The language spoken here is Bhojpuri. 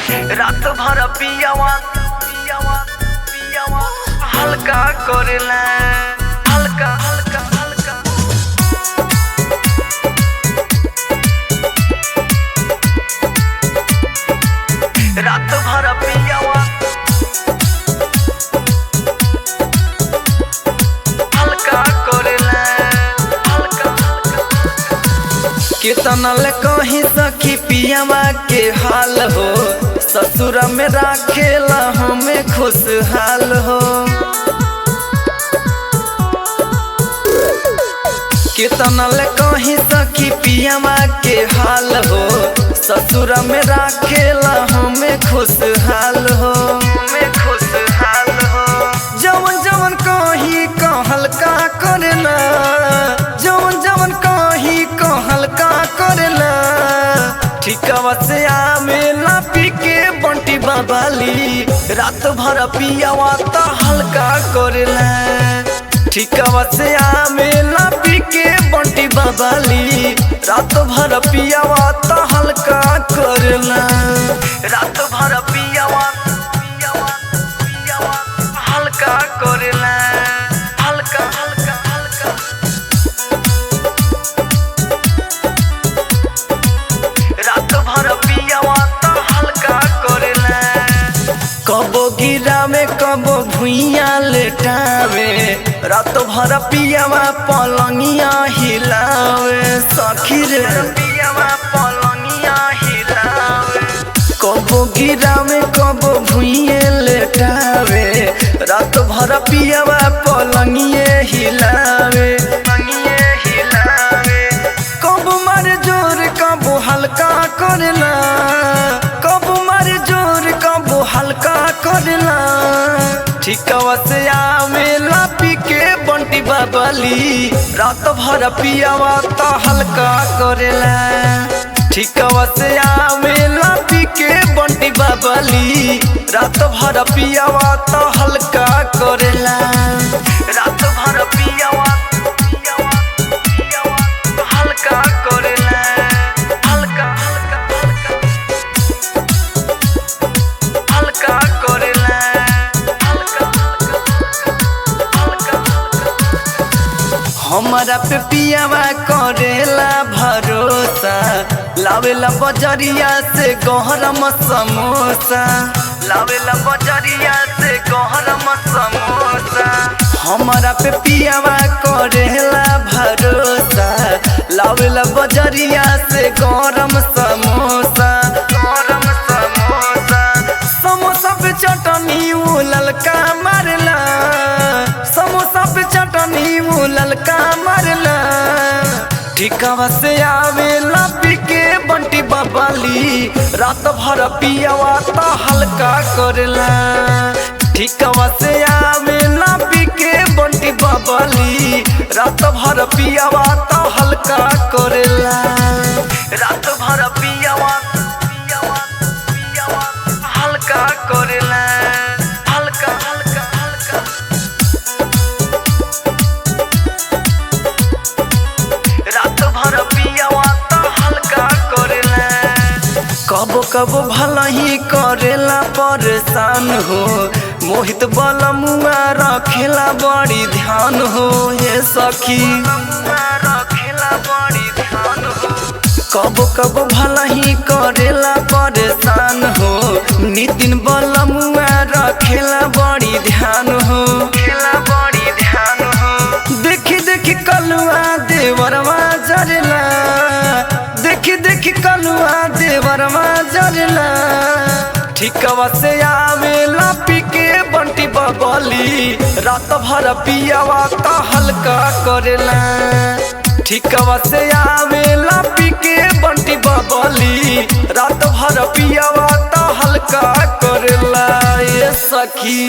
रात भर पियावा पियावा पियावा हल्का करेला हल्का हल्का हल्का। रात भर पियावा हल्का करेला हल्का हल्का। कितना ले कहीं सखी पियावा के हाल हो, ससुर में राखेला हमें खुशहाल हो। कितना ले कहीं सखी पियावा के हाल हो, ससुर में राखेला हमें खुशहाल हो हमें खुशहाल हो। जवन जवन कहीं कहल का करेला, जवन जवन कहीं कहल का करेला। ठिकावा से आवेला पी के बंटी बाबाली, रात भर पियावा तो हल्का करेला। ठिकावा से आवेला पी के बंटी बाबाली, रात भर पियावा तो हल्का करेला। रात भर पियावा पियावा पियावा हल्का करेला हल्का हल्का हल्का। रात भर पियावा तो हल्का करेला। कबो गिरा में कबो भुइया लेटावे, रात भर पियावा पलंगिया हिलावे। सखी रे पियावा पलंगिया हिलावे। कबो गिरा में कबो भुइया लेटावे, रात भर पियावा पलंगिया हिलावे पलंगिया हिलावे। कबो मारे जोर कबो हल्का करेला, कबो मारे जोर कबो हल्का करेला। ठिकावा से आवेला पी के बंटी बाबाली, रात भर पियावा तो हल्का करेला। ठिकावा से आवेला पी के बंटी बाबाली, रात भर पियावा तो हल्का करेला। रात भर पियावा पियावा पियावा हल्का करेला हल्का हल्का हल्का हल्का करेला हल्का हल्का हल्का। हमारा पे पियावा करेला भरोसा, लावेला बजरिया से गहरम समोसा, लावेला बजरिया से गहरम समोसा। हमारा पे पियावा करेला भरोसा, लावेला बजरिया से गरम समोसा गरम समोसा। समोसा पे चटनी वो ललका मारला, समोसा पे चटनी वो ललका मारला। ठिकावा से आवेला पी के बंटी बाबाली, रात भर पियावा तो हल्का करेला। ठिकावा से आवेला पी के बंटी बाबाली, रात भर पियावा तो हल्का करेला। रात भर पियावा पियावा पियावा हल्का करेला हल्का हल्का हल्का। रात भर पियावा तो हल्का करेला। कबो कबो भला ही करेला परेशान हो, मोहित बलमुआ रखेला बड़ी ध्यान हो। हे सखी रखेला बड़ी ध्यान हो। कबो कबो भला ही करेला परेशान हो, नितिन बलमुआ रखेला बड़ी ध्यान हो खेला बड़ी ध्यान हो। देखी देखी कलुआ देवरवा जरला, देखी देखी कलुआ देवरवा जरला। ठिकावा से आवेला पी के बंटी बाबाली, रात भर पियावा तो हल्का करेला। ठिकावा से आवेला पी के बंटी बाबाली, रात भर पियावा तो हल्का करेला। ये सखी।